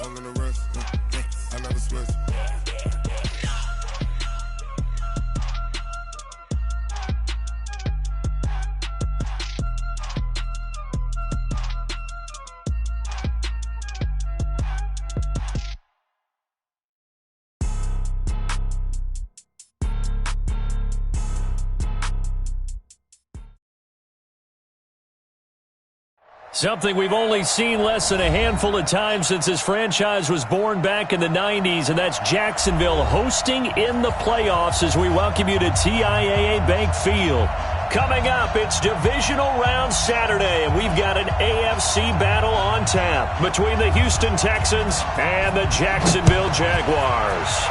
I'm gonna rest. I never switch. Something we've only seen less than a handful of times since this franchise was born back in the 90s, and that's Jacksonville hosting in the playoffs as we welcome you to TIAA Bank Field. Coming up, it's Divisional Round Saturday, and we've got an AFC battle on tap between the Houston Texans and the Jacksonville Jaguars.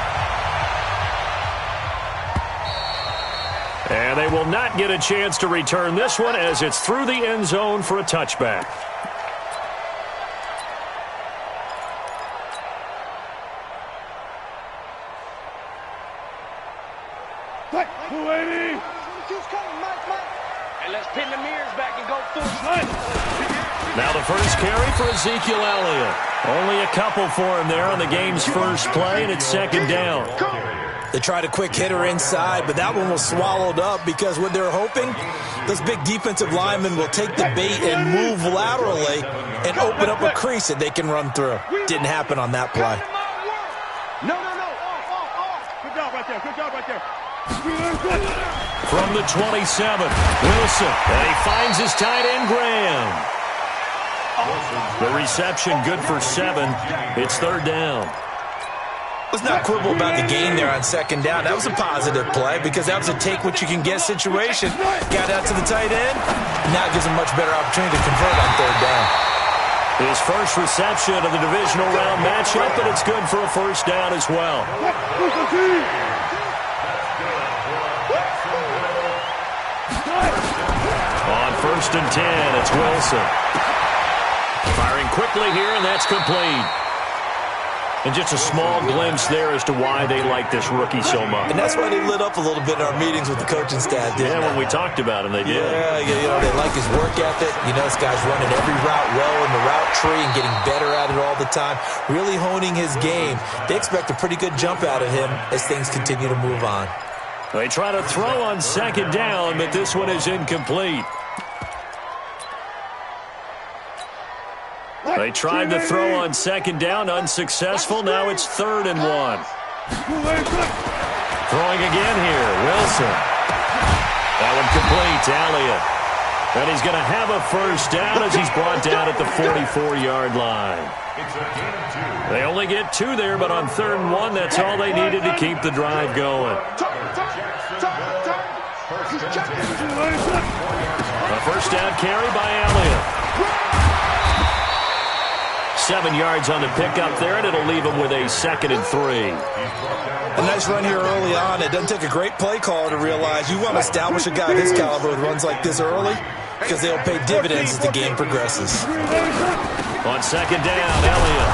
And they will not get a chance to return this one as it's through the end zone for a touchback. Let's pin the mirrors back and go full. Now the first carry for Ezekiel Elliott. Only a couple for him there on the game's first play, and it's second down. They tried a quick hitter inside, but that one was swallowed up because what they're hoping, those big defensive linemen will take the bait and move laterally and open up a crease that they can run through. Didn't happen on that play. No. Good job right there. From the 27, Wilson. And he finds his tight end, Graham. The reception good for 7. It's third down. Let's not quibble about the gain there on second down. That was a positive play because that was a take-what-you-can-get situation. Got out to the tight end. Now it gives him a much better opportunity to convert on third down. His first reception of the divisional round matchup, but it's good for a first down as well. On first and 10, it's Wilson. Firing quickly here, and that's complete. And just a small glimpse there as to why they like this rookie so much. And that's why they lit up a little bit in our meetings with the coaching staff, didn't they? When we talked about him, they did. Yeah, they like his work ethic. This guy's running every route well in the route tree and getting better at it all the time, really honing his game. They expect a pretty good jump out of him as things continue to move on. They try to throw on second down, but this one is incomplete. They tried to throw on second down, unsuccessful. Now it's 3rd and 1. Throwing again here, Wilson. That one complete to Elliott. And he's going to have a first down as he's brought down at the 44-yard line. They only get 2 there, but on 3rd and 1, that's all they needed to keep the drive going. A first down carry by Elliott. 7 yards on the pickup there, and it'll leave him with a 2nd and 3. A nice run here early on. It doesn't take a great play caller to realize you want to establish a guy of his caliber with runs like this early because they'll pay dividends as the game progresses. On second down, Elliott.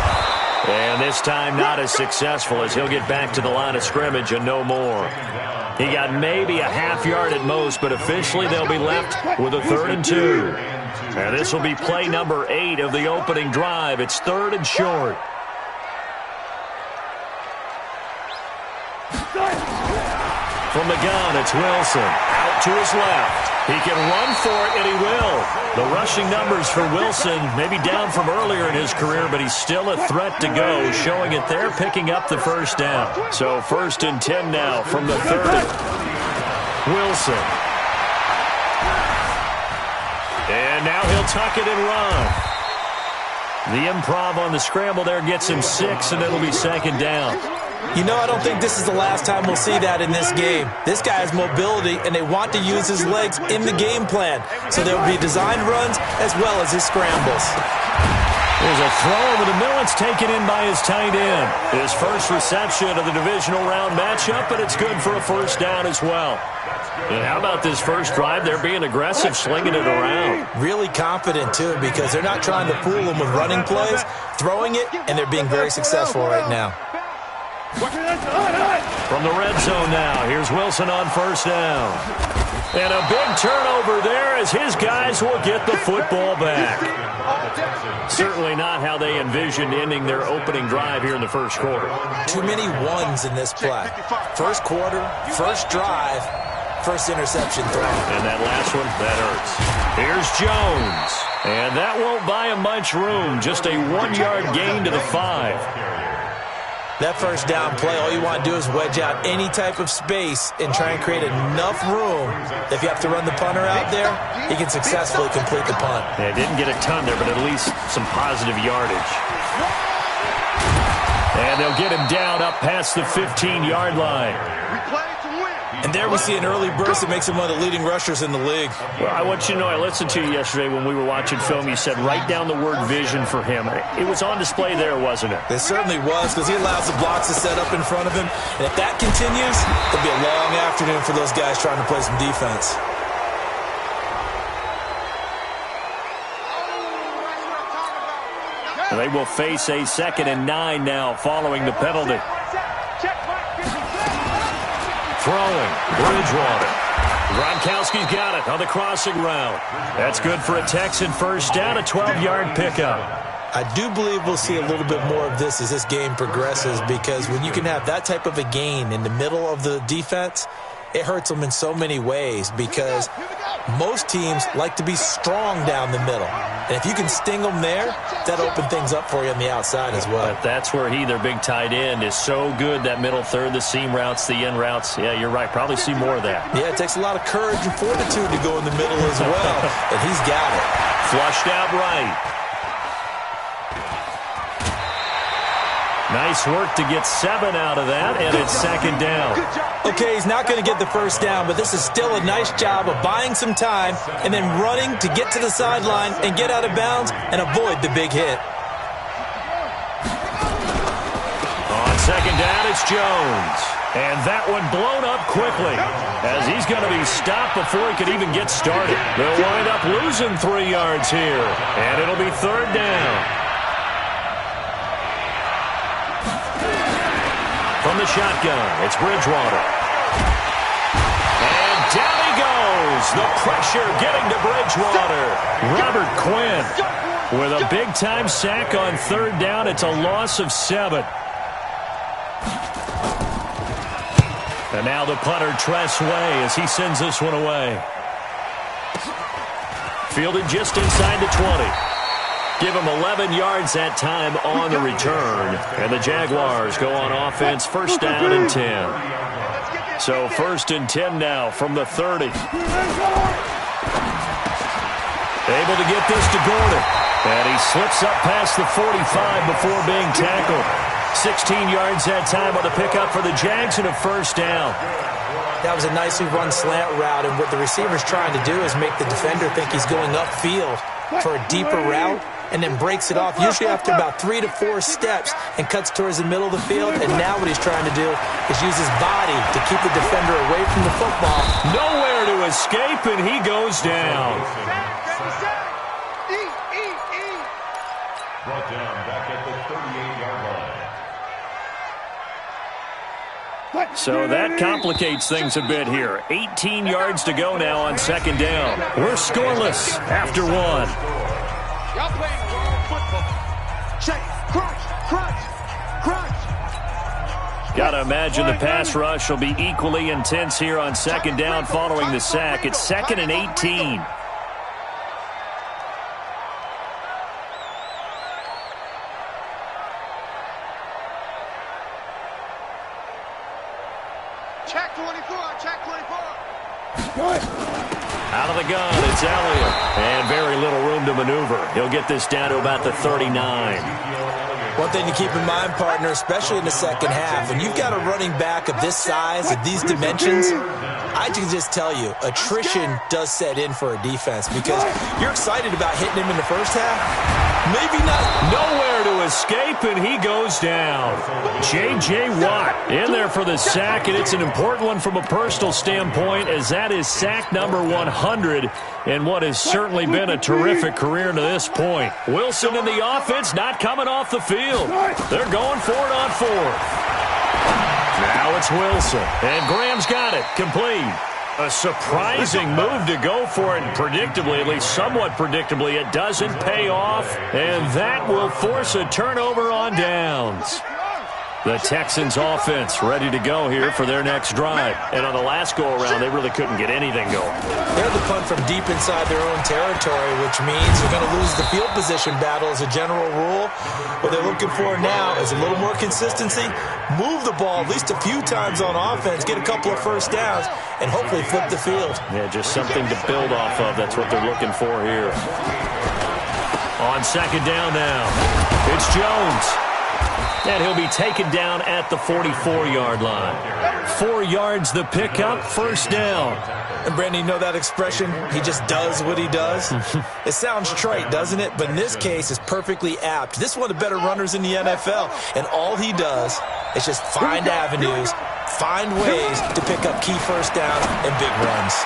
And this time not as successful as he'll get back to the line of scrimmage and no more. He got maybe a half yard at most, but officially they'll be left with a 3rd and 2. And this will be play number 8 of the opening drive. It's 3rd and short. From the gun, it's Wilson. Out to his left. He can run for it, and he will. The rushing numbers for Wilson maybe down from earlier in his career, but he's still a threat to go, showing it there, picking up the first down. So 1st and 10 now from the 30. Wilson. And now he'll tuck it and run. The improv on the scramble there gets him 6, and it'll be 2nd down. I don't think this is the last time we'll see that in this game. This guy has mobility, and they want to use his legs in the game plan. So there will be designed runs as well as his scrambles. There's a throw over the middle. It's taken in by his tight end. His first reception of the divisional round matchup, but it's good for a first down as well. And how about this first drive? They're being aggressive, slinging it around. Really confident, too, because they're not trying to fool them with running plays, throwing it, and they're being very successful right now. From the red zone now, here's Wilson on first down. And a big turnover there as his guys will get the football back. Certainly not how they envisioned ending their opening drive here in the first quarter. Too many ones in this play. First quarter, first drive, first interception throw. And that last one, that hurts. Here's Jones. And that won't buy him much room. Just a 1-yard gain to the 5. That first down play, all you want to do is wedge out any type of space and try and create enough room that if you have to run the punter out there, he can successfully complete the punt. Yeah, didn't get a ton there, but at least some positive yardage. And they'll get him down up past the 15-yard line. And there we see an early burst that makes him one of the leading rushers in the league. Well, I want you to know, I listened to you yesterday when we were watching film. You said write down the word vision for him. It was on display there, wasn't it? It certainly was, because he allows the blocks to set up in front of him. And if that continues, it'll be a long afternoon for those guys trying to play some defense. They will face a 2nd and 9 now following the penalty. Throwing, Bridgewater. Gronkowski's got it on the crossing route. That's good for a Texan first down, a 12-yard pickup. I do believe we'll see a little bit more of this as this game progresses, because when you can have that type of a gain in the middle of the defense, it hurts them in so many ways, because most teams like to be strong down the middle. And if you can sting them there, that'll open things up for you on the outside as well. But that's where their big tight end, is so good, that middle third, the seam routes, the in routes. Yeah, you're right. Probably see more of that. Yeah, it takes a lot of courage and fortitude to go in the middle as well. And he's got it. Flushed out right. Nice work to get 7 out of that, and it's 2nd down. Okay, he's not going to get the first down, but this is still a nice job of buying some time and then running to get to the sideline and get out of bounds and avoid the big hit. On 2nd down, it's Jones. And that one blown up quickly, as he's going to be stopped before he could even get started. They'll wind up losing 3 yards here, and it'll be 3rd down. From the shotgun, it's Bridgewater. And down he goes. The pressure getting to Bridgewater. Robert Quinn with a big-time sack on 3rd down. It's a loss of 7. And now the punter, Tress Way, as he sends this one away. Fielded just inside the 20. Give him 11 yards that time on the return. And the Jaguars go on offense, 1st down and 10. So 1st and 10 now from the 30. Able to get this to Gordon. And he slips up past the 45 before being tackled. 16 yards that time on the pickup for the Jags and a 1st down. That was a nicely run slant route, and what the receiver's trying to do is make the defender think he's going upfield for a deeper route, and then breaks it off, usually after about 3 to 4 steps, and cuts towards the middle of the field. And now what he's trying to do is use his body to keep the defender away from the football. Nowhere to escape, and he goes down. Brought down back at the 38-yard line. So that complicates things a bit here. 18 yards to go now on 2nd down. We're scoreless after 1. Y'all playing wrong football. Shake, crunch. Got to imagine the pass rush will be equally intense here on 2nd down following the sack. It's 2nd and 18. Check 24, check 24. Out of the gun, it's Elliott. And very little room to maneuver. He'll get this down to about the 39. One thing to keep in mind, partner, especially in the second half, when you've got a running back of this size, of these dimensions, I can just tell you, attrition does set in for a defense, because you're excited about hitting him in the first half. Maybe not. Nowhere to escape, and he goes down. J.J. Watt in there for the sack, and it's an important one from a personal standpoint, as that is sack number 100 in what has certainly been a terrific career to this point. Wilson in the offense, not coming off the field. They're going for it on 4th. Now it's Wilson, and Graham's got it, complete. A surprising move to go for it, and predictably, at least somewhat predictably, it doesn't pay off, and that will force a turnover on downs. The Texans offense ready to go here for their next drive. And on the last go-around, they really couldn't get anything going. They're the punt from deep inside their own territory, which means you're going to lose the field position battle as a general rule. What they're looking for now is a little more consistency, move the ball at least a few times on offense, get a couple of first downs, and hopefully flip the field. Yeah, just something to build off of. That's what they're looking for here. On second down now, it's Jones. And he'll be taken down at the 44-yard line. 4 yards the pickup, first down. And, Brandon, you know that expression? He just does what he does? It sounds trite, doesn't it? But in this case, it's perfectly apt. This is one of the better runners in the NFL. And all he does is just find avenues, find ways to pick up key first downs and big runs.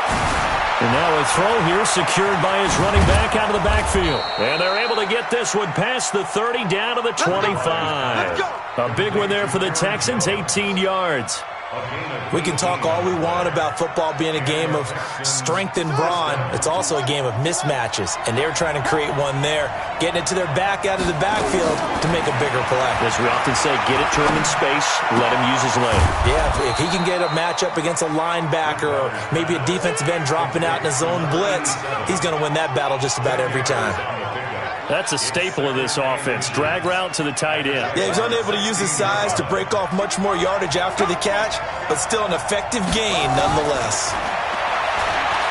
And now a throw here secured by his running back out of the backfield. And they're able to get this one past the 30 down to the 25. A big one there for the Texans, 18 yards. We can talk all we want about football being a game of strength and brawn. It's also a game of mismatches, and they're trying to create one there, getting it to their back out of the backfield to make a bigger play. As we often say, get it to him in space, let him use his leg. Yeah, if he can get a matchup against a linebacker or maybe a defensive end dropping out in a zone blitz, he's going to win that battle just about every time. That's a staple of this offense. Drag route to the tight end. Yeah, he's unable to use his size to break off much more yardage after the catch, but still an effective gain nonetheless.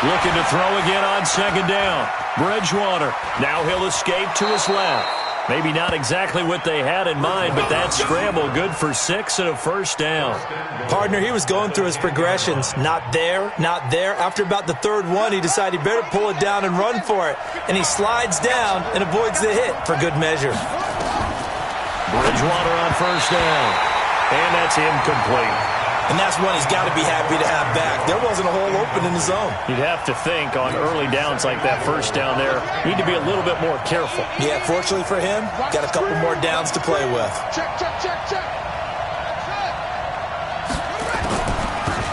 Looking to throw again on second down. Bridgewater. Now he'll escape to his left. Maybe not exactly what they had in mind, but that scramble good for 6 and a first down. Partner, he was going through his progressions. Not there, not there. After about the third one, he decided he better pull it down and run for it. And he slides down and avoids the hit for good measure. Bridgewater on first down. And that's incomplete. And that's one he's got to be happy to have back. There wasn't a hole open in the zone. You'd have to think on early downs like that first down there, need to be a little bit more careful. Yeah, fortunately for him, got a couple more downs to play with. Check.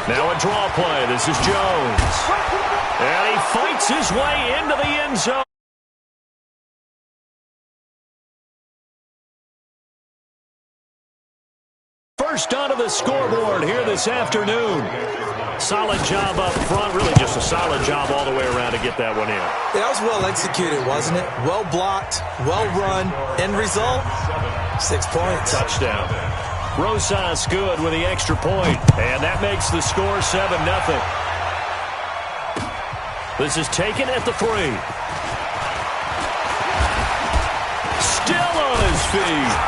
Now a draw play. This is Jones. And he fights his way into the end zone. First onto the scoreboard here this afternoon. Solid job up front. Really just a solid job all the way around to get that one in. Yeah, that was well executed, wasn't it? Well blocked, well run. End result, 6 points. Touchdown. Rosas good with the extra point. And that makes the score 7-0. This is taken at the 3. Still on his feet.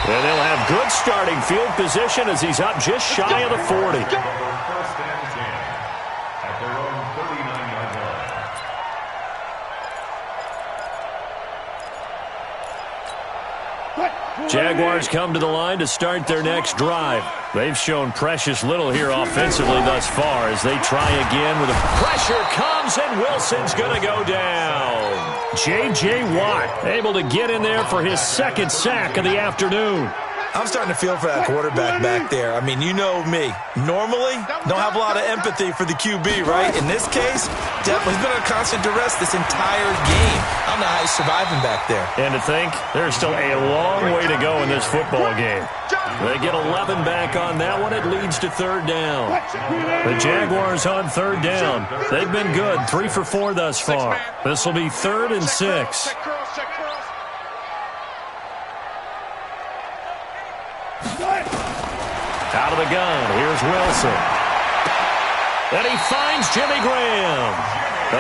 And they'll have good starting field position as he's up just shy of the 40. First and 10 at their own 39-yard line. Jaguars come to the line to start their next drive. They've shown precious little here offensively thus far as they try again with a pressure comes and Wilson's going to go down. J.J. Watt able to get in there for his second sack of the afternoon. I'm starting to feel for that quarterback back there. I mean, you know me. Normally, don't have a lot of empathy for the QB, right? In this case, definitely been under constant duress this entire game. I don't know how he's surviving back there. And to think, there's still a long way to go in this football game. They get 11 back on that one. It leads to third down. The Jaguars on third down. They've been good. 3 for 4 thus far. This will be 3rd and 6. Out of the gun, here's Wilson. And he finds Jimmy Graham.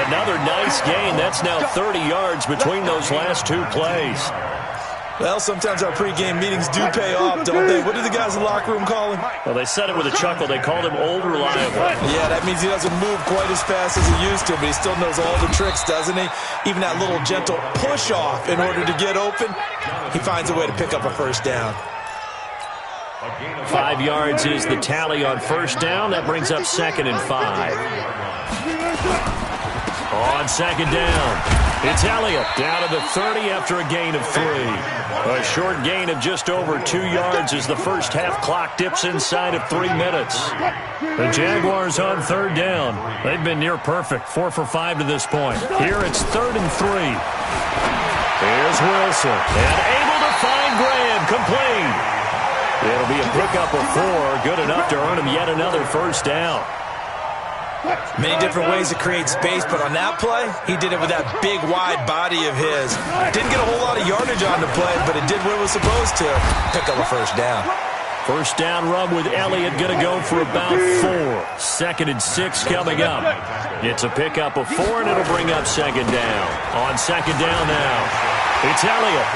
Another nice gain. That's now 30 yards between those last 2 plays. Well, sometimes our pregame meetings do pay off, don't they? What do the guys in the locker room call him? Well, they said it with a chuckle. They called him Old Reliable. Yeah, that means he doesn't move quite as fast as he used to, but he still knows all the tricks, doesn't he? Even that little gentle push-off in order to get open, he finds a way to pick up a first down. 5 yards is the tally on first down. That brings up 2nd and 5. On second down, it's Elliott down to the 30 after a gain of 3. A short gain of just over 2 yards as the first half clock dips inside of 3 minutes. The Jaguars on third down. They've been near perfect, 4 for 5 to this point. Here it's 3rd and 3. Here's Wilson, and able to find Graham, complete. It'll be a pickup of 4, good enough to earn him yet another first down. Many different ways to create space, but on that play, he did it with that big, wide body of his. Didn't get a whole lot of yardage on the play, but it did what it was supposed to. Pick up a first down. First down run with Elliott going to go for about 4. 2nd and 6 coming up. It's a pickup of 4, and it'll bring up 2nd down. On 2nd down now, it's Elliott.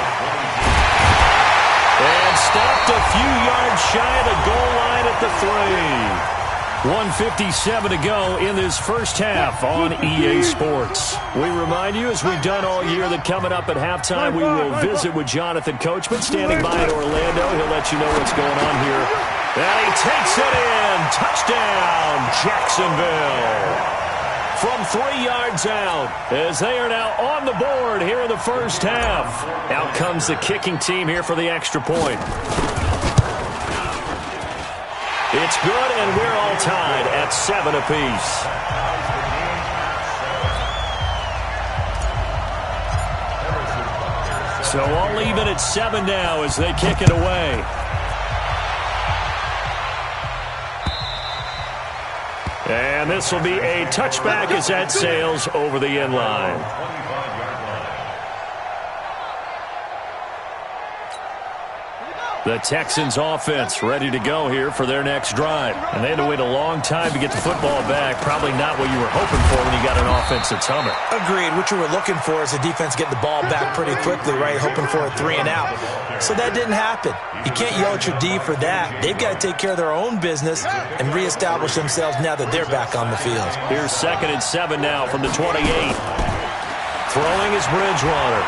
And stopped a few yards shy of the goal line at the 3. 1:57 to go in this first half on EA Sports. We remind you, as we've done all year, that coming up at halftime, we will visit with Jonathan Coachman standing by in Orlando. He'll let you know what's going on here. And he takes it in. Touchdown, Jacksonville. From 3 yards out, as they are now on the board here in the first half. Out comes the kicking team here for the extra point. It's good, and we're all tied at 7 apiece. So all even at 7 now as they kick it away. And this will be a touchback as that sails over the end line. The Texans offense ready to go here for their next drive. And they had to wait a long time to get the football back. Probably not what you were hoping for when you got an offense that's humming. Agreed. What you were looking for is the defense getting the ball back pretty quickly, right? Hoping for a 3 and out. So that didn't happen. You can't yell at your D for that. They've got to take care of their own business and reestablish themselves now that they're back on the field. Here's 2nd and 7 now from the 28. Throwing is Bridgewater.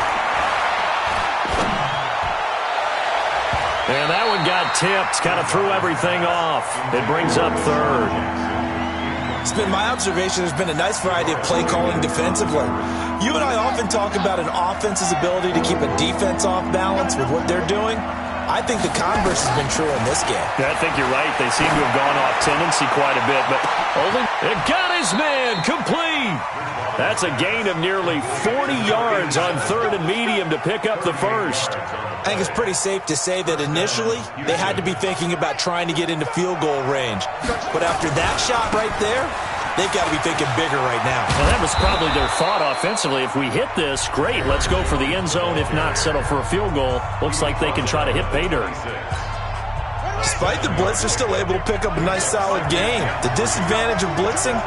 And that one got tipped, kind of threw everything off. It brings up 3rd. It's been my observation there's been a nice variety of play calling defensively. You and I often talk about an offense's ability to keep a defense off balance with what they're doing. I think the converse has been true in this game. Yeah, I think you're right. They seem to have gone off tendency quite a bit, but only it got his man complete. That's a gain of nearly 40 yards on 3rd and medium to pick up the first. I think it's pretty safe to say that initially they had to be thinking about trying to get into field goal range. But after that shot right there, they've got to be thinking bigger right now. Well, that was probably their thought offensively. If we hit this, great. Let's go for the end zone. If not, settle for a field goal. Looks like they can try to hit pay dirt. Despite the blitz, they're still able to pick up a nice, solid game. The disadvantage of blitzing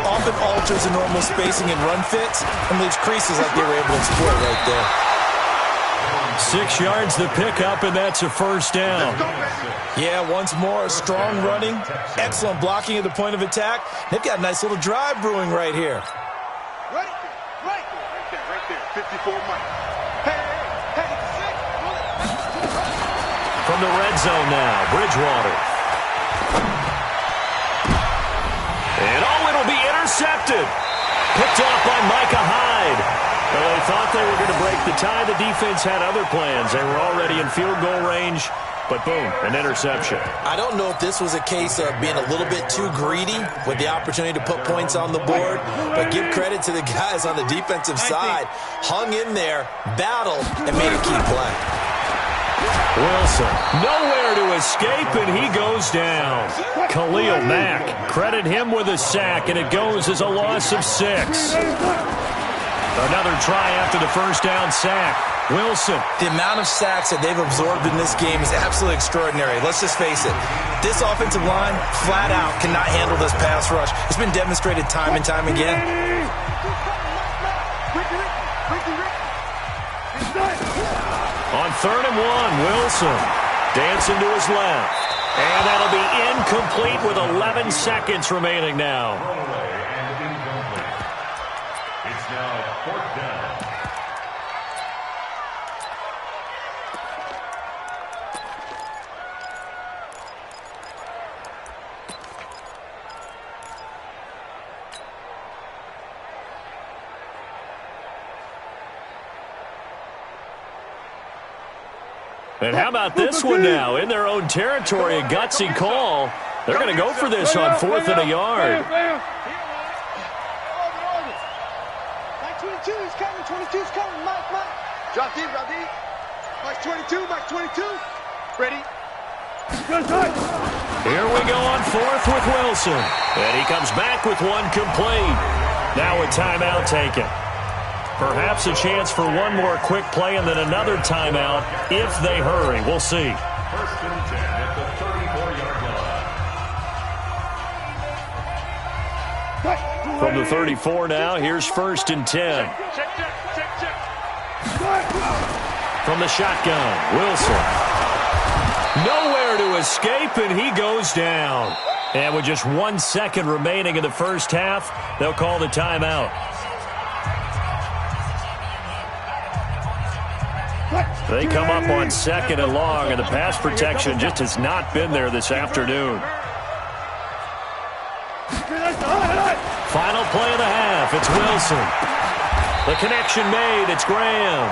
often alters the normal spacing and run fits and leaves creases like they were able to exploit right there. 6 yards to pick up, and that's a first down. Yeah, once more, strong running, excellent blocking at the point of attack. They've got a nice little drive brewing right here. Right there. 54 Mike. Hey, From the red zone now, Bridgewater. And it'll be intercepted. Picked off by Micah Hyde. Well, they thought they were going to break the tie. The defense had other plans. They were already in field goal range, but boom, an interception. I don't know if this was a case of being a little bit too greedy with the opportunity to put points on the board, but give credit to the guys on the defensive side. Hung in there, battled, and made a key play. Wilson, nowhere to escape, and he goes down. Khalil Mack, credit him with a sack, and it goes as a loss of 6. Another try after the first down sack. Wilson. The amount of sacks that they've absorbed in this game is absolutely extraordinary. Let's just face it. This offensive line, flat out, cannot handle this pass rush. It's been demonstrated time and time again. On 3rd and 1, Wilson dancing to his left. And that'll be incomplete with 11 seconds remaining now. It's now 4th down. And how about this one now? In their own territory, a gutsy call. They're going to go for this on 4th and a yard. Mike 22 is coming. 22 is coming. Mike. Drop deep. Mike 22. Mike 22. Ready? Here we go on 4th with Wilson. And he comes back with one complete. Now a timeout taken. Perhaps a chance for one more quick play and then another timeout if they hurry. We'll see. 1st and 10 at the 34-yard line. From the 34 now, here's 1st and 10. From the shotgun, Wilson. Nowhere to escape, and he goes down. And with just 1 second remaining in the first half, they'll call the timeout. They come up on 2nd and long, and the pass protection just has not been there this afternoon. Final play of the half, it's Wilson. The connection made, it's Graham.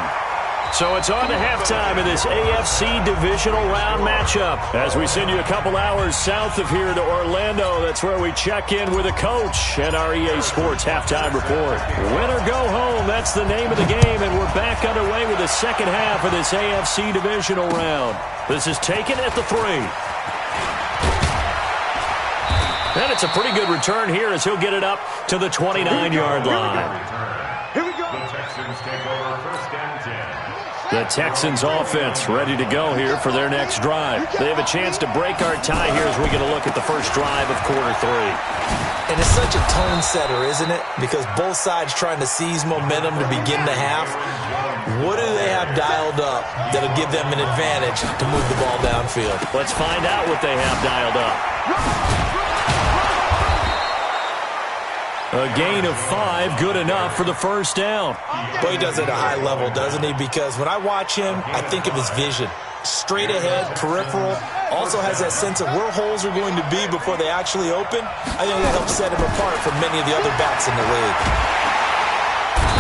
So it's on to halftime of this AFC divisional round matchup. As we send you a couple hours south of here to Orlando, that's where we check in with a coach and our EA Sports halftime report. Win or go home, that's the name of the game, and we're back underway with the second half of this AFC divisional round. This is taken at the 3. And it's a pretty good return here as he'll get it up to the 29-yard line. Here we go. The Texans take over 1st and 10. The Texans offense ready to go here for their next drive. They have a chance to break our tie here as we get a look at the first drive of quarter 3. And it's such a tone setter, isn't it? Because both sides trying to seize momentum to begin the half. What do they have dialed up that'll give them an advantage to move the ball downfield? Let's find out what they have dialed up. A gain of 5, good enough for the first down. Boy, he does it at a high level, doesn't he? Because when I watch him, I think of his vision. Straight ahead, peripheral, also has that sense of where holes are going to be before they actually open. I think that helps set him apart from many of the other backs in the league.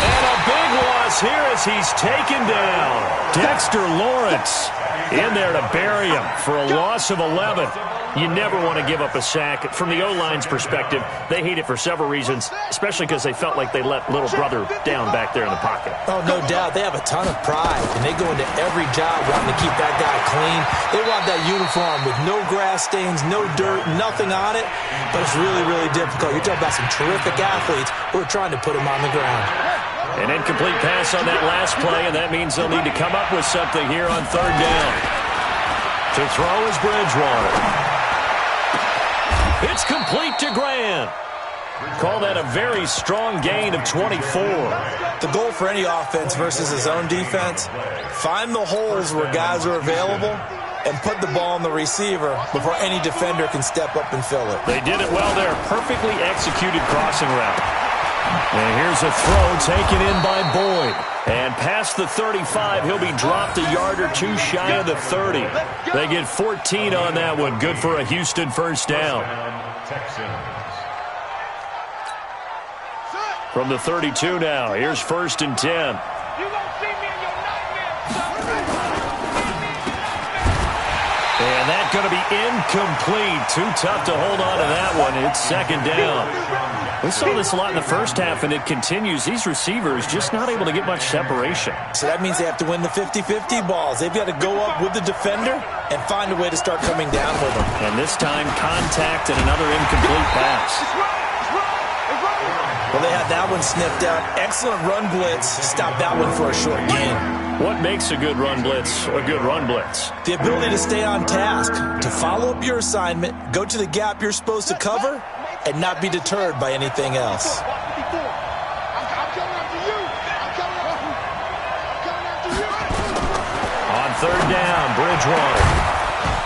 And a big loss here as he's taken down. Dexter Lawrence in there to bury him for a loss of 11. You never want to give up a sack. From the O-line's perspective, they hate it for several reasons, especially because they felt like they let little brother down back there in the pocket. Oh, no doubt. They have a ton of pride, and they go into every job wanting to keep that guy clean. They want that uniform with no grass stains, no dirt, nothing on it, but it's really, really difficult. You're talking about some terrific athletes who are trying to put him on the ground. An incomplete pass on that last play, and that means they'll need to come up with something here on 3rd down. To throw is Bridgewater. It's complete to Graham. Call that a very strong gain of 24. The goal for any offense versus his own defense, find the holes where guys are available and put the ball on the receiver before any defender can step up and fill it. They did it well there. Perfectly executed crossing route. And here's a throw taken in by Boyd. And past the 35, he'll be dropped a yard or two shy of the 30. They get 14 on that one. Good for a Houston first down. From the 32 now, here's 1st and 10. And that's going to be incomplete. Too tough to hold on to that one. It's 2nd down. We saw this a lot in the first half, and it continues. These receivers just not able to get much separation. So that means they have to win the 50-50 balls. They've got to go up with the defender and find a way to start coming down with them. And this time, contact and another incomplete pass. Well, they had that one sniffed out. Excellent run blitz. Stop that one for a short gain. What makes a good run blitz a good run blitz? The ability to stay on task, to follow up your assignment, go to the gap you're supposed to cover, and not be deterred by anything else. On 3rd down, Bridgewater.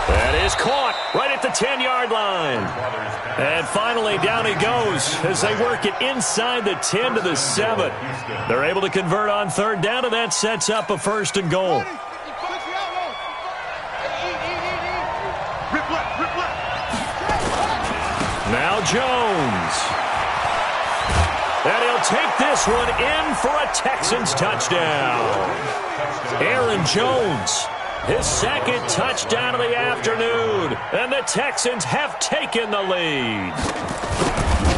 That is caught right at the 10-yard line. And finally, down he goes as they work it inside the 10 to the 7. They're able to convert on 3rd down, and that sets up a 1st and goal. Now Jones. And he'll take this one in for a Texans touchdown. Aaron Jones his second touchdown of the afternoon, and the Texans have taken the lead.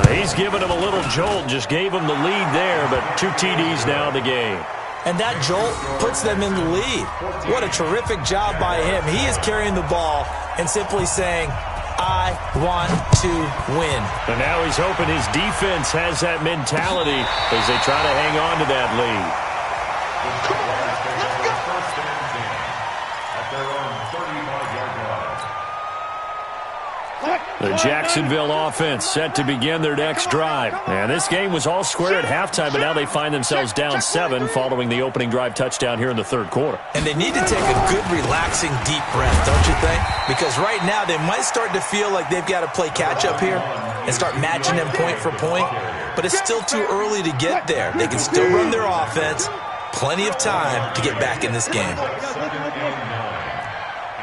He's given him a little jolt, just gave him the lead there, but 2 TDs now in the game. And that jolt puts them in the lead. What a terrific job by him. He is carrying the ball and simply saying, I want to win. And now he's hoping his defense has that mentality as they try to hang on to that lead. First and 10 at their own 35-yard line. The Jacksonville offense set to begin their next drive. And this game was all square at halftime, but now they find themselves down 7 following the opening drive touchdown here in the third quarter. And they need to take a good, relaxing, deep breath, don't you think? Because right now they might start to feel like they've got to play catch-up here and start matching them point for point. But it's still too early to get there. They can still run their offense. Plenty of time to get back in this game. Second and 9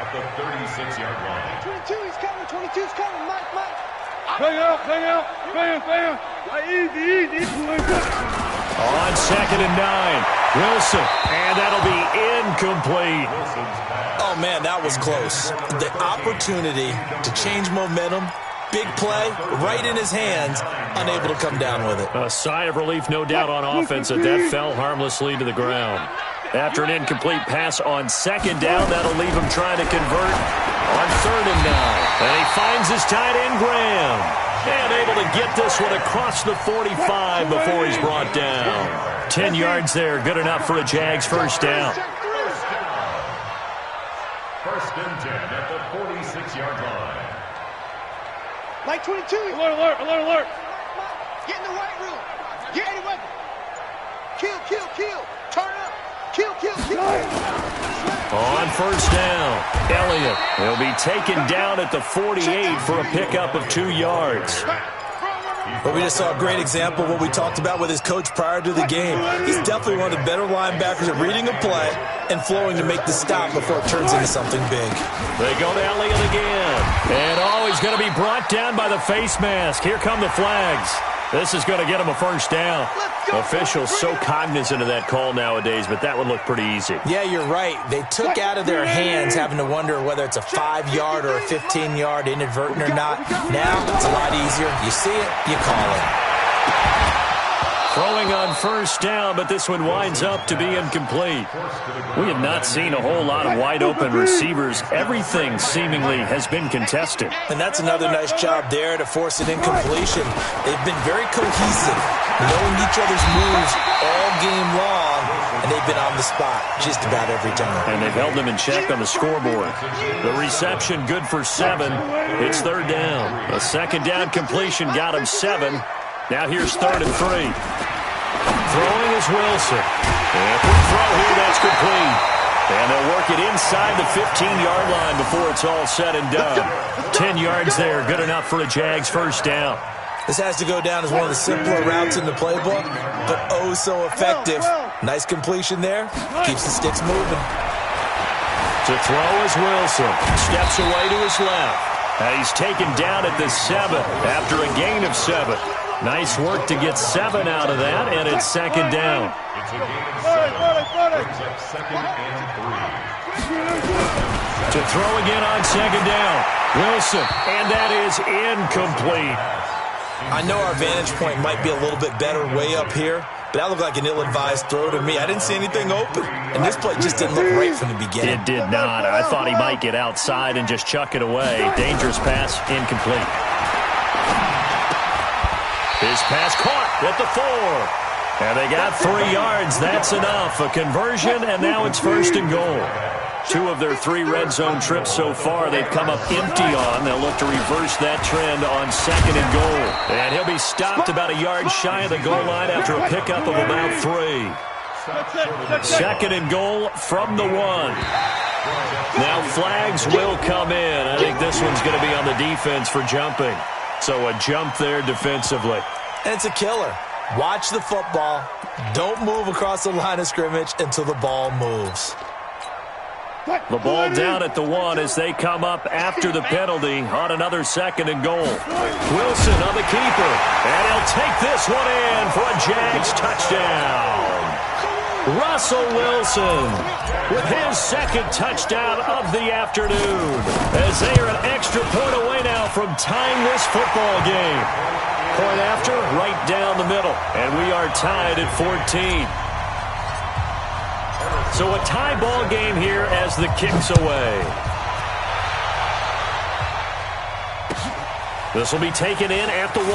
at the 36-yard line. 22, he's coming. 22's coming. Mike. Hang out. Bam. Easy. On 2nd and 9, Wilson, and that'll be incomplete. Oh, man, that was close. The opportunity to change momentum, big play, right in his hands, unable to come down with it. A sigh of relief, no doubt, on offense that fell harmlessly to the ground. After an incomplete pass on 2nd down, that'll leave him trying to convert on 3rd and 9. And he finds his tight end, Graham. And able to get this one across the 45 before he's brought down. 10 yards there, good enough for a Jags first down. First and 10 at the 46-yard line. Mike 22. Alert. Get in the white room. Get any weapon. Kill. Turn up. Kill. On first down, Elliott will be taken down at the 48 for a pickup of 2 yards. But we just saw a great example of what we talked about with his coach prior to the game. He's definitely one of the better linebackers at reading a play and flowing to make the stop before it turns into something big. They go to Elliott again. And he's going to be brought down by the face mask. Here come the flags. This is going to get him a first down. Officials so cognizant of that call nowadays, but that would look pretty easy. Yeah, you're right. They took out of their hands having to wonder whether it's a 5-yard or a 15-yard inadvertent or not. Now it's a lot easier. You see it, you call it. Throwing on first down, but this one winds up to be incomplete. We have not seen a whole lot of wide-open receivers. Everything seemingly has been contested. And that's another nice job there to force an incompletion. They've been very cohesive, knowing each other's moves all game long, and they've been on the spot just about every time. And they've held them in check on the scoreboard. The reception good for 7. It's 3rd down. A 2nd down completion got him 7. Now here's 3rd and 3. Throwing is Wilson. And quick throw here, that's complete. And they'll work it inside the 15-yard line before it's all said and done. 10 yards there, good enough for a Jags first down. This has to go down as one of the simpler routes in the playbook, but oh so effective. Nice completion there. Keeps the sticks moving. To throw is Wilson. Steps away to his left. And he's taken down at the 7 after a gain of 7. Nice work to get 7 out of that, and it's 2nd down. It's a gain of 7. Brings up 2nd and 3. To throw again on 2nd down. Wilson, and that is incomplete. I know our vantage point might be a little bit better way up here, but that looked like an ill-advised throw to me. I didn't see anything open, and this play just didn't look right from the beginning. It did not. I thought he might get outside and just chuck it away. Dangerous pass, incomplete. His pass caught at the 4. And they got 3 yards. That's enough. A conversion, and now it's 1st and goal. 2 of their 3 red zone trips so far they've come up empty on. They'll look to reverse that trend on 2nd and goal. And he'll be stopped about a yard shy of the goal line after a pickup of about 3. 2nd and goal from the 1. Now flags will come in. I think this one's going to be on the defense for jumping. So a jump there defensively. And it's a killer. Watch the football. Don't move across the line of scrimmage until the ball moves. The ball down at the 1 as they come up after the penalty on another 2nd and goal. Wilson on the keeper. And he'll take this one in for a Jags touchdown. Russell Wilson with his second touchdown of the afternoon, as they are an extra point away now from tying this football game. Point after, right down the middle, and we are tied at 14. So a tie ball game here as the kick's away. This will be taken in at the 1.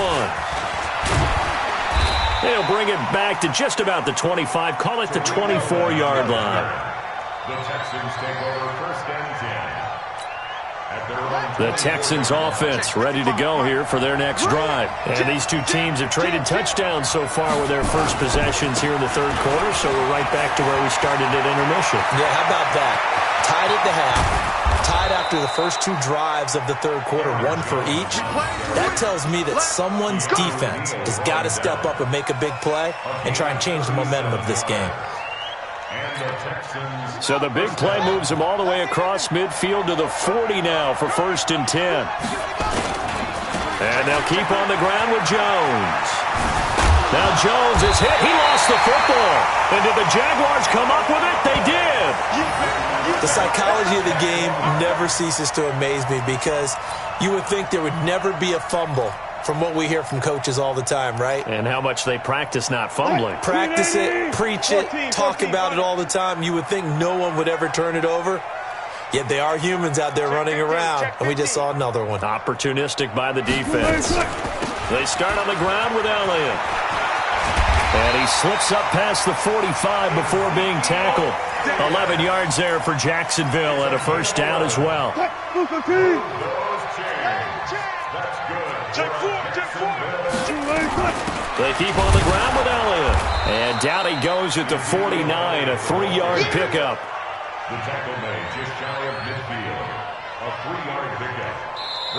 They'll bring it back to just about the 25. Call it the 24-yard line. The Texans take over first and 10. The Texans offense ready to go here for their next drive. And these two teams have traded touchdowns so far with their first possessions here in the third quarter, so we're right back to where we started at intermission. Yeah, how about that? Tied at the half. Tied after the first two drives of the third quarter, one for each. That tells me that someone's defense has got to step up and make a big play and try and change the momentum of this game. So the big play moves them all the way across midfield to the 40 now for first and 10. And they'll keep on the ground with Jones. Now Jones is hit. He lost the football. And did the Jaguars come up with it? They did. The psychology of the game never ceases to amaze me because you would think there would never be a fumble from what we hear from coaches all the time, right? And how much they practice not fumbling. Practice it, preach it, talk about it all the time. You would think no one would ever turn it over. Yet they are humans out there running around, and we just saw another one. Opportunistic by the defense. They start on the ground with Elliott. And he slips up past the 45 before being tackled. 11 yards there for Jacksonville and a first down as well. They keep on the ground with Elliott. And down he goes at the 49, a 3-yard pickup. The tackle made just shy of midfield. A 3-yard pickup.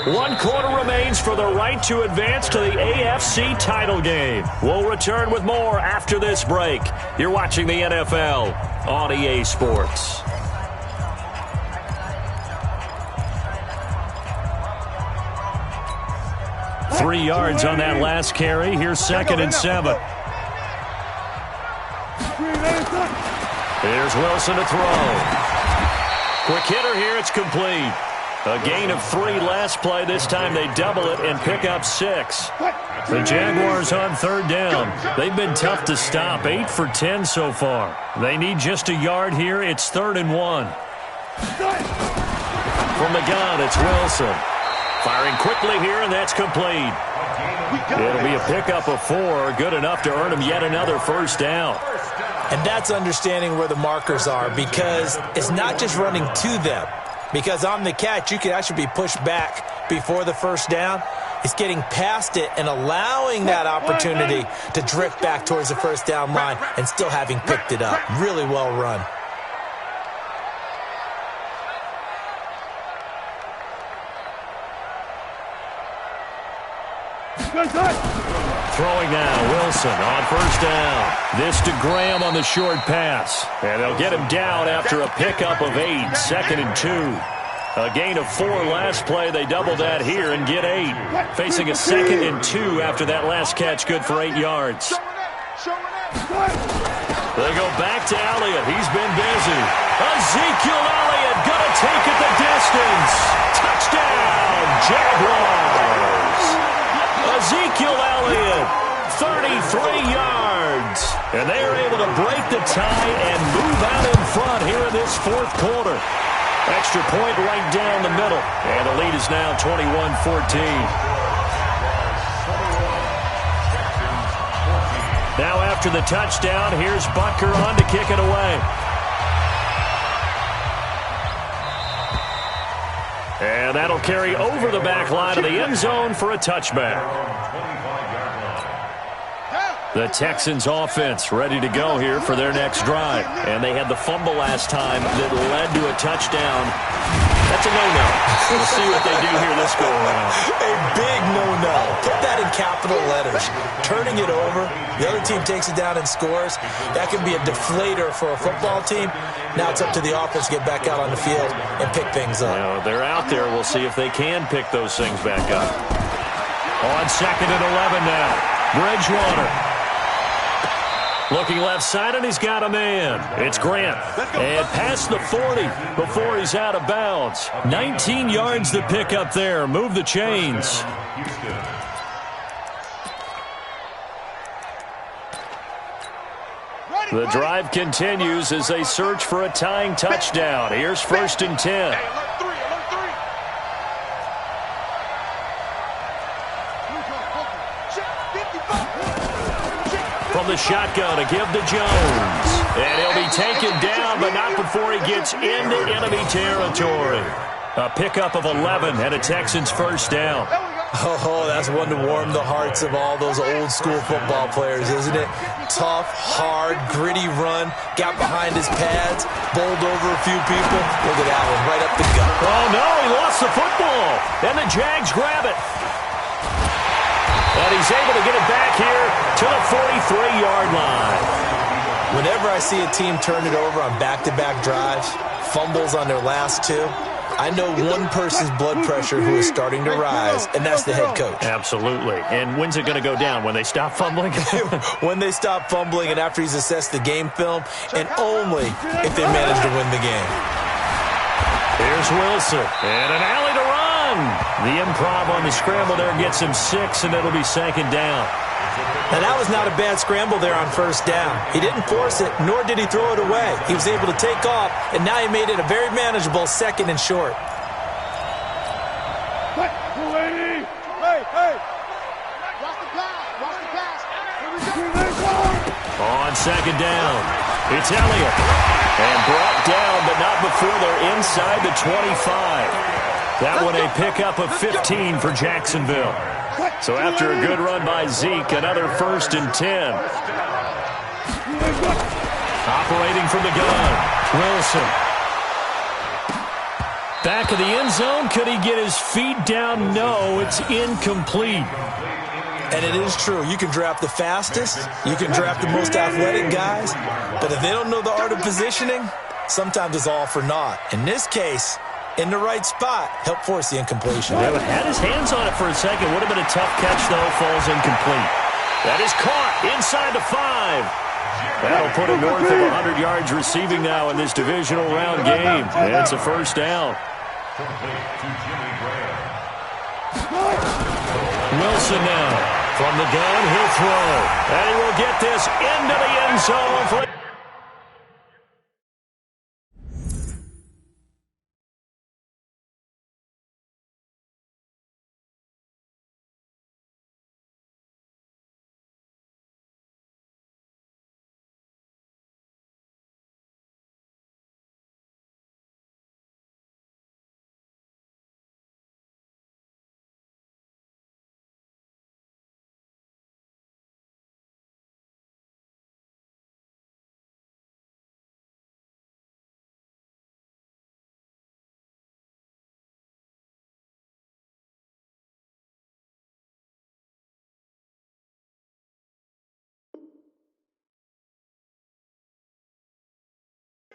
1 quarter remains for the right to advance to the AFC title game. We'll return with more after this break. You're watching the NFL on EA Sports. Three yards on that last carry. Here's second and 7. Here's Wilson to throw. Quick hitter here. It's complete. A gain of 3 last play. This time they double it and pick up 6. The Jaguars on third down. They've been tough to stop. 8 for 10 so far. They need just a yard here. It's 3rd and 1. From the gun, it's Wilson. Firing quickly here, and that's complete. It'll be a pickup of 4. Good enough to earn him yet another first down. And that's understanding where the markers are because it's not just running to them. Because on the catch, you could actually be pushed back before the first down. It's getting past it and allowing that opportunity to drift back towards the first down line and still having picked it up. Really well run. Throwing now, Wilson on first down. This to Graham on the short pass. And they'll get him down after a pickup of 8, 2nd and 2. A gain of 4 last play. They double that here and get 8. Facing a 2nd and 2 after that last catch, good for 8 yards. They go back to Elliott. He's been busy. Ezekiel Elliott gonna take it the distance. Touchdown, Jaguars. Ezekiel Elliott, 33 yards. And they are able to break the tie and move out in front here in this 4th quarter. Extra point right down the middle. And the lead is now 21-14. Now after the touchdown, here's Butker on to kick it away. And that'll carry over the back line of the end zone for a touchback. The Texans offense ready to go here for their next drive. And they had the fumble last time that led to a touchdown. That's a no-no. We'll see what they do here this go-around. A big no-no. Put that in capital letters. Turning it over, the other team takes it down and scores. That can be a deflator for a football team. Now it's up to the offense to get back out on the field and pick things up. Now, they're out there. We'll see if they can pick those things back up. On 2nd and 11 now. Bridgewater. Looking left side, and he's got a man. It's Grant. And past the 40 before he's out of bounds. 19 yards to pick up there. Move the chains. The drive continues as they search for a tying touchdown. Here's 1st and 10. From the shotgun to give to Jones. And he'll be taken down, but not before he gets into enemy territory. A pickup of 11 and a Texans first down. Oh, that's one to warm the hearts of all those old school football players, isn't it? Tough, hard, gritty run. Got behind his pads, bowled over a few people. Look at that one, right up the gut. Oh, no, he lost the football. And the Jags grab it. And he's able to get it back here to the 43-yard line. Whenever I see a team turn it over on back-to-back drives, fumbles on their last two, I know one person's blood pressure who is starting to rise, and that's the head coach. Absolutely. And when's it going to go down? When they stop fumbling? When they stop fumbling and after he's assessed the game film, and only if they manage to win the game. Here's Wilson. And an alley to run. The improv on the scramble there gets him 6, and it'll be 2nd down. Now, that was not a bad scramble there on 1st down. He didn't force it, nor did he throw it away. He was able to take off, and now he made it a very manageable 2nd and short. Hey! Watch the pass. On 2nd down, it's Elliott. And brought down, but not before they're inside the 25. That one a pickup of 15 for Jacksonville. So after a good run by Zeke, another 1st and 10. Operating from the gun, Wilson. Back of the end zone. Could he get his feet down? No, it's incomplete. And it is true. You can draft the fastest. You can draft the most athletic guys. But if they don't know the art of positioning, sometimes it's all for naught. In this case, in the right spot, help force the incompletion. Yeah, but had his hands on it for a second. Would have been a tough catch, though. Falls incomplete. That is caught inside the 5. That'll put him north of 100 yards receiving now in this divisional round game. And it's a 1st down. Wilson now. From the gun, he'll throw. And he will get this into the end zone for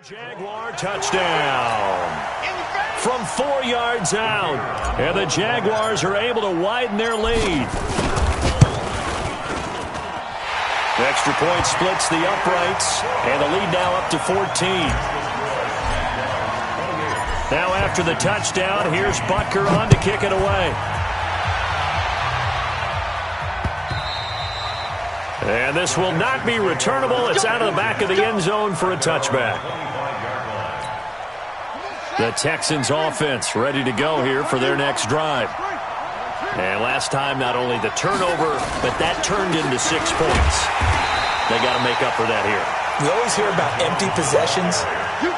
Jaguar touchdown from 4 yards out. And the Jaguars are able to widen their lead. The extra point splits the uprights, and the lead now up to 14. Now after the touchdown, here's Butker on to kick it away. And this will not be returnable. It's out of the back of the end zone for a touchback. The Texans offense ready to go here for their next drive. And last time, not only the turnover, but that turned into 6 points. They got to make up for that here. We always hear about empty possessions,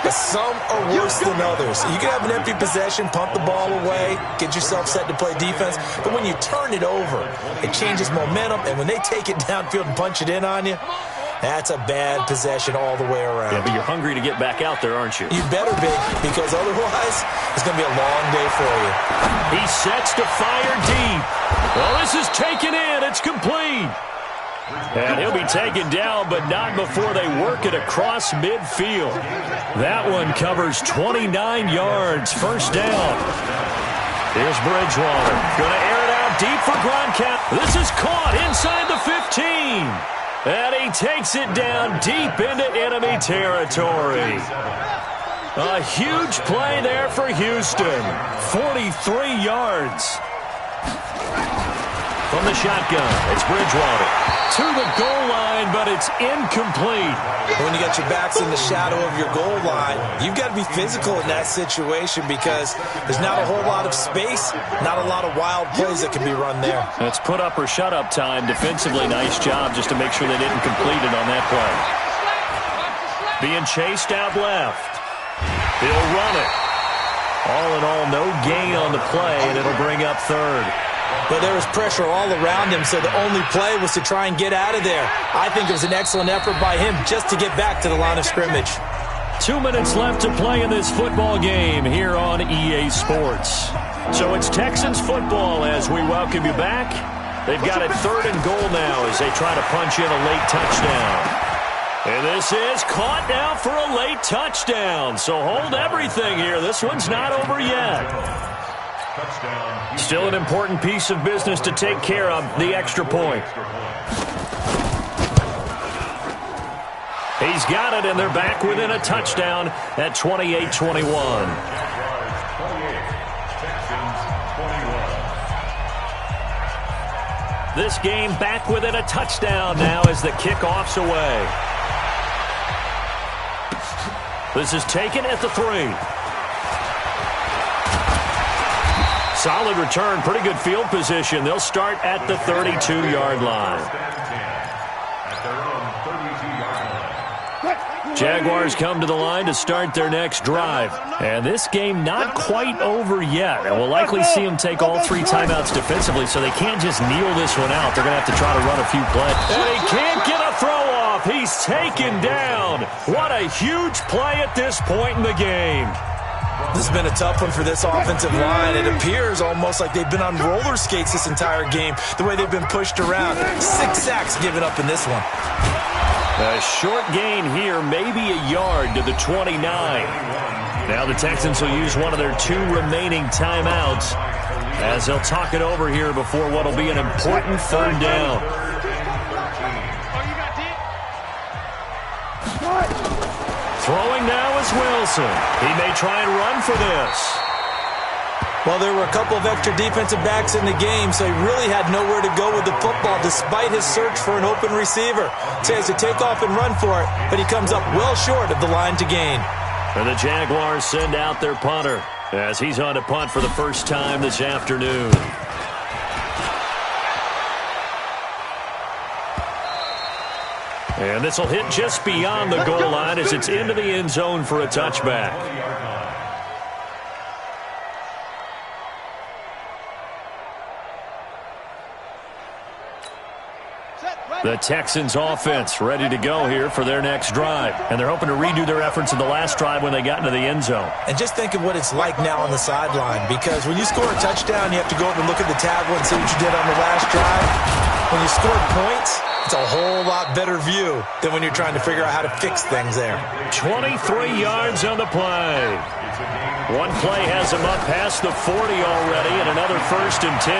but some are worse than others. You can have an empty possession, punt the ball away, get yourself set to play defense, but when you turn it over, it changes momentum, and when they take it downfield and punch it in on you, that's a bad possession all the way around. Yeah, but you're hungry to get back out there, aren't you? You better be, because otherwise it's going to be a long day for you. He sets to fire deep. Well, this is taken in. It's complete. And he'll be taken down, but not before they work it across midfield. That one covers 29 yards. 1st down. Here's Bridgewater. Going to air it out deep for Gronkowski. This is caught inside the 15. And he takes it down deep into enemy territory. A huge play there for Houston. 43 yards. From the shotgun, it's Bridgewater. To the goal line, but it's incomplete. When you got your backs in the shadow of your goal line, you've got to be physical in that situation because there's not a whole lot of space, not a lot of wild plays that can be run there. It's put up or shut up time. Defensively, nice job just to make sure they didn't complete it on that play. Being chased out left. He'll run it. All in all, no gain on the play, and it'll bring up third. But there was pressure all around him, so the only play was to try and get out of there. I think it was an excellent effort by him just to get back to the line of scrimmage. 2 minutes left to play in this football game here on EA Sports. So it's Texans football as we welcome you back. They've got it 3rd and goal now as they try to punch in a late touchdown. And this is caught now for a late touchdown. So hold everything here. This one's not over yet. Still an important piece of business to take care of, the extra point. He's got it, and they're back within a touchdown at 28-21. This game back within a touchdown now as the kickoff's away. This is taken at the 3. Solid return, pretty good field position. They'll start at the 32-yard line. Jaguars come to the line to start their next drive. And this game not quite over yet. And we'll likely see them take all 3 timeouts defensively, so they can't just kneel this one out. They're going to have to try to run a few plays. And he can't get a throw off. He's taken down. What a huge play at this point in the game. This has been a tough one for this offensive line. It appears almost like they've been on roller skates this entire game, the way they've been pushed around. 6 sacks given up in this one. A short gain here, maybe a yard to the 29. Now the Texans will use one of their 2 remaining timeouts as they'll talk it over here before what will be an important 3rd down. Throwing now is Wilson. He may try and run for this. Well, there were a couple of extra defensive backs in the game, so he really had nowhere to go with the football despite his search for an open receiver. So he has to take off and run for it, but he comes up well short of the line to gain. And the Jaguars send out their punter as he's on to punt for the first time this afternoon. And this will hit just beyond the goal line as it's into the end zone for a touchback. The Texans offense ready to go here for their next drive. And they're hoping to redo their efforts in the last drive when they got into the end zone. And just think of what it's like now on the sideline, because when you score a touchdown, you have to go over and look at the tablet and see what you did on the last drive. When you scored points, it's a whole lot better view than when you're trying to figure out how to fix things there. 23 yards on the play. One play has him up past the 40 already, and another 1st and 10.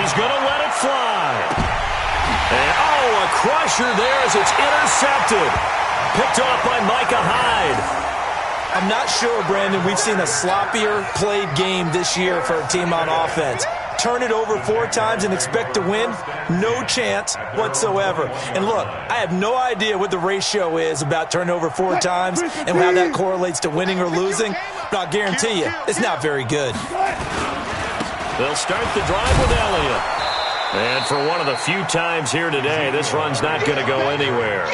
He's going to let it fly. And, a crusher there as it's intercepted. Picked off by Micah Hyde. I'm not sure, Brandon, we've seen a sloppier played game this year for a team on offense. Turn it over 4 times and expect to win? No chance whatsoever. And look, I have no idea what the ratio is about turning over 4 times and how that correlates to winning or losing, but I'll guarantee you, it's not very good. They'll start the drive with Elliott. And for one of the few times here today, this run's not going to go anywhere.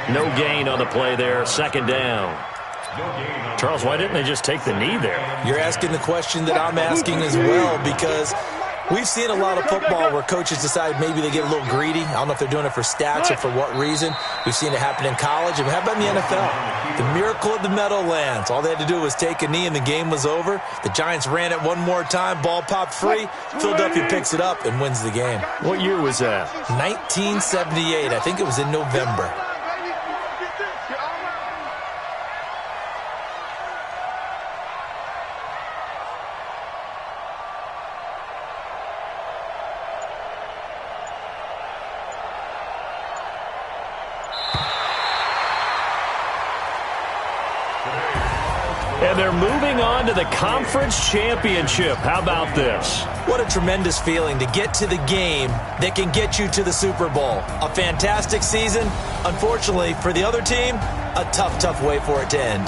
No gain on the play there, 2nd down. Charles, why didn't they just take the knee there? You're asking the question that I'm asking as well, because we've seen a lot of football where coaches decide maybe they get a little greedy. I don't know if they're doing it for stats or for what reason. We've seen it happen in college. And how about in the NFL? The miracle of the Meadowlands. All they had to do was take a knee and the game was over. The Giants ran it one more time. Ball popped free. Philadelphia picks it up and wins the game. What year was that? 1978. I think it was in November. And they're moving on to the conference championship. How about this? What a tremendous feeling to get to the game that can get you to the Super Bowl. A fantastic season. Unfortunately, for the other team, a tough, tough way for it to end.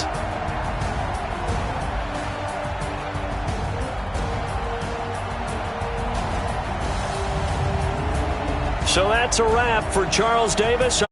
So that's a wrap for Charles Davis.